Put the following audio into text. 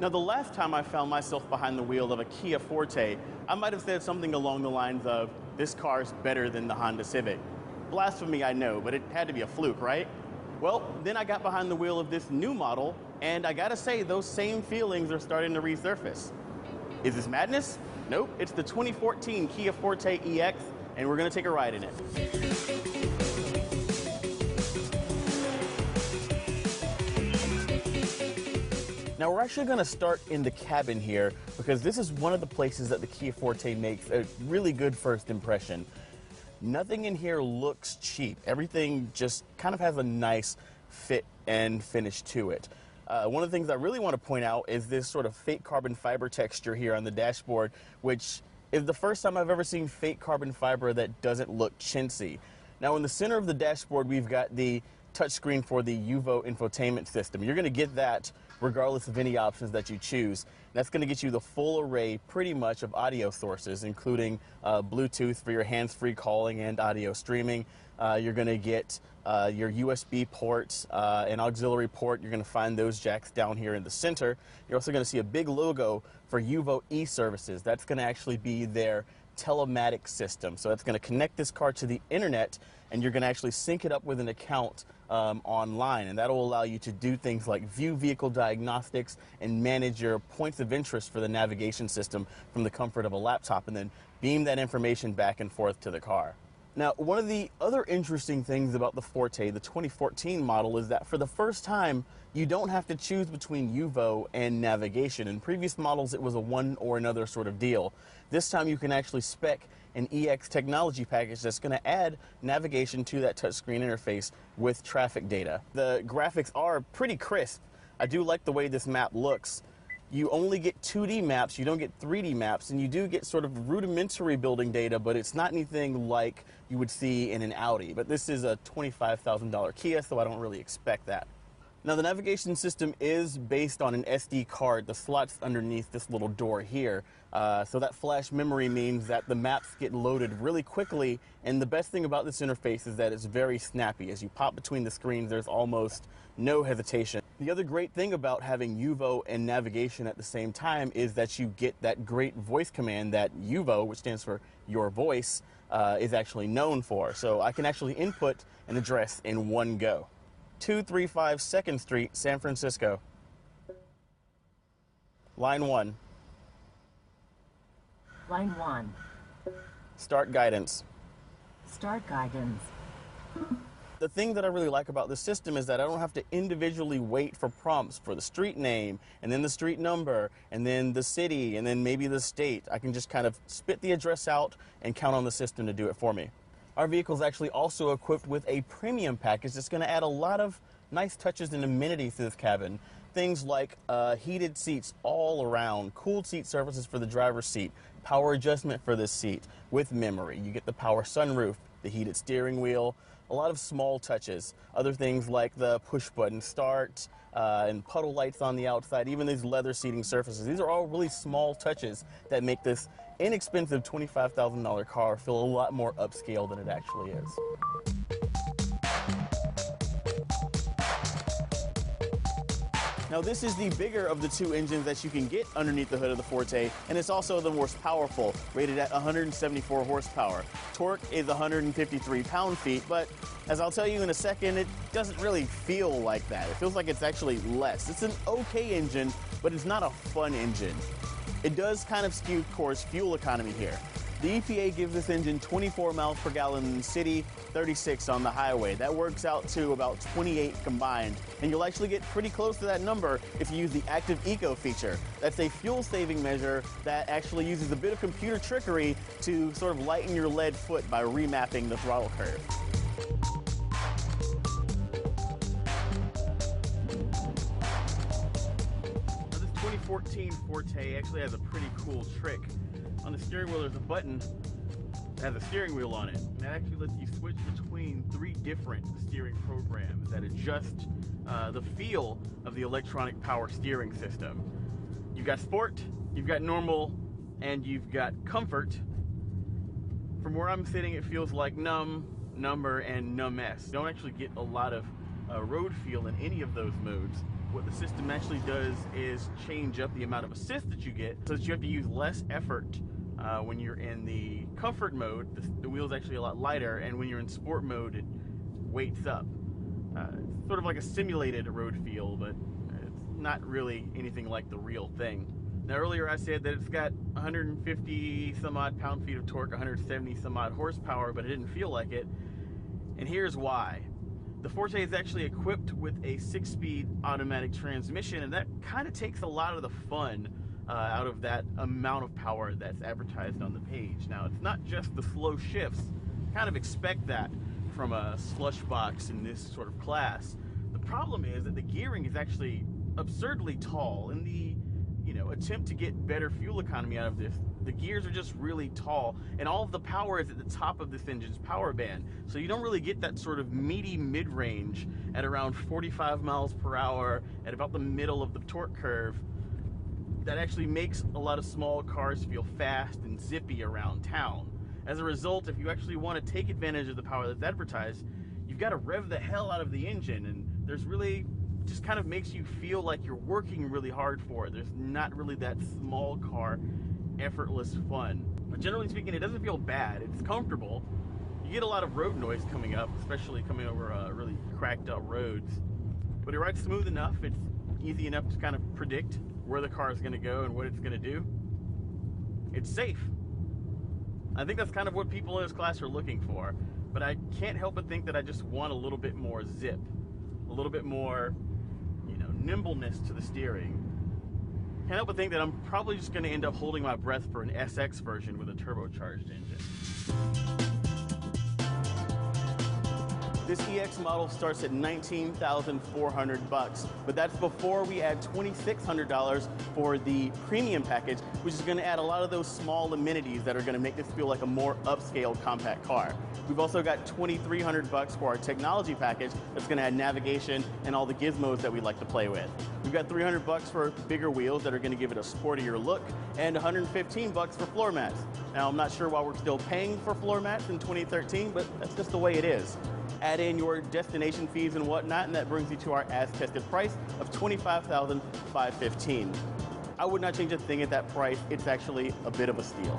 Now, the last time I found myself behind the wheel of a Kia Forte, I might have said something along the lines of, "This car's better than the Honda Civic." Blasphemy, I know, but it had to be a fluke, right? Well, then I got behind the wheel of this new model, and I gotta say, those same feelings are starting to resurface. Is this madness? Nope, it's the 2014 Kia Forte EX, and we're gonna take a ride in it. Now we're actually going to start in the cabin here because this is one of the places that the Kia Forte makes a really good first impression. Nothing in here looks cheap. Everything just kind of has a nice fit and finish to it. One of the things I really want to point out is this sort of fake carbon fiber texture here on the dashboard, which is the first time I've ever seen fake carbon fiber that doesn't look chintzy. Now in the center of the dashboard we've got the touchscreen for the UVO infotainment system. You're going to get that regardless of any options that you choose. That's going to get you the full array pretty much of audio sources, including Bluetooth for your hands-free calling and audio streaming. You're going to get your USB ports, an auxiliary port. You're going to find those jacks down here in the center. You're also going to see a big logo for UVO e-services. That's going to actually be their telematics system. So it's going to connect this car to the internet, and you're going to actually sync it up with an account online, and that will allow you to do things like view vehicle diagnostics and manage your points of interest for the navigation system from the comfort of a laptop, and then beam that information back and forth to the car. Now, one of the other interesting things about the Forte, the 2014 model, is that for the first time, you don't have to choose between UVO and navigation. In previous models, it was a one or another sort of deal. This time, you can actually spec an EX technology package that's going to add navigation to that touchscreen interface with traffic data. The graphics are pretty crisp. I do like the way this map looks. You only get 2D maps, you don't get 3D maps, and you do get sort of rudimentary building data, but it's not anything like you would see in an Audi. But this is a $25,000 Kia, so I don't really expect that. Now, the navigation system is based on an SD card. The slot's underneath this little door here. So that flash memory means that the maps get loaded really quickly, and the best thing about this interface is that it's very snappy. As you pop between the screens, there's almost no hesitation. The other great thing about having UVO and navigation at the same time is that you get that great voice command that UVO, which stands for your voice, is actually known for. So I can actually input an address in one go. 235 2nd Street, San Francisco. Line 1. Line 1. Start guidance. Start guidance. The thing that I really like about this system is that I don't have to individually wait for prompts for the street name, and then the street number, and then the city, and then maybe the state. I can just kind of spit the address out and count on the system to do it for me. Our vehicle is actually also equipped with a premium package that's going to add a lot of nice touches and amenities to this cabin. Things like heated seats all around, cooled seat surfaces for the driver's seat, power adjustment for this seat with memory. You get the power sunroof, the heated steering wheel, a lot of small touches. Other things like the push button start and puddle lights on the outside, even these leather seating surfaces. These are all really small touches that make this inexpensive $25,000 car feel a lot more upscale than it actually is. Now, this is the bigger of the two engines that you can get underneath the hood of the Forte, and it's also the most powerful, rated at 174 horsepower. Torque is 153 pound-feet, but as I'll tell you in a second, it doesn't really feel like that. It feels like it's actually less. It's an okay engine, but it's not a fun engine. It does kind of skew towards fuel economy here. The EPA gives this engine 24 miles per gallon in the city, 36 on the highway. That works out to about 28 combined. And you'll actually get pretty close to that number if you use the Active Eco feature. That's a fuel-saving measure that actually uses a bit of computer trickery to sort of lighten your lead foot by remapping the throttle curve. Now, this 2014 Forte actually has a pretty cool trick. On the steering wheel, there's a button that has a steering wheel on it. And that actually lets you switch between 3 different steering programs that adjust the feel of the electronic power steering system. You've got Sport, you've got Normal, and you've got Comfort. From where I'm sitting, it feels like Numb, Number, and Numb S. You don't actually get a lot of road feel in any of those modes. what the system actually does is change up the amount of assist that you get so that you have to use less effort when you're in the comfort mode. The wheel's actually a lot lighter, and when you're in sport mode, it weights up. It's sort of like a simulated road feel, but it's not really anything like the real thing. Now, earlier I said that it's got 150 some odd pound-feet of torque, 170 some odd horsepower, but it didn't feel like it. And here's why. The Forte is actually equipped with a 6-speed automatic transmission, and that kind of takes a lot of the fun out of that amount of power that's advertised on the page. Now, it's not just the slow shifts. Kind of expect that from a slush box in this sort of class. The problem is that the gearing is actually absurdly tall. In the attempt to get better fuel economy out of this, the gears are just really tall, and all of the power is at the top of this engine's power band. So you don't really get that sort of meaty mid-range at around 45 miles per hour at about the middle of the torque curve. That actually makes a lot of small cars feel fast and zippy around town. As a result, if you actually want to take advantage of the power that's advertised, you've got to rev the hell out of the engine, and there's really just kind of makes you feel like you're working really hard for it. There's not really that small car effortless fun. But generally speaking, it doesn't feel bad. It's comfortable. You get a lot of road noise coming up, especially coming over really cracked up roads. But it rides smooth enough. It's easy enough to kind of predict where the car is going to go and what it's going to do. It's safe. I think that's kind of what people in this class are looking for. But I can't help but think that I just want a little bit more zip, a little bit more nimbleness to the steering. Can't help but think that I'm probably just going to end up holding my breath for an SX version with a turbocharged engine. This EX model starts at $19,400, but that's before we add $2,600 for the premium package, which is going to add a lot of those small amenities that are going to make this feel like a more upscaled compact car. We've also got $2,300 for our technology package that's going to add navigation and all the gizmos that we like to play with. We've got $300 for bigger wheels that are going to give it a sportier look, and $115 for floor mats. Now, I'm not sure why we're still paying for floor mats in 2013, but that's just the way it is. Add in your destination fees and whatnot, and that brings you to our as-tested price of $25,515. I would not change a thing at that price. It's actually a bit of a steal.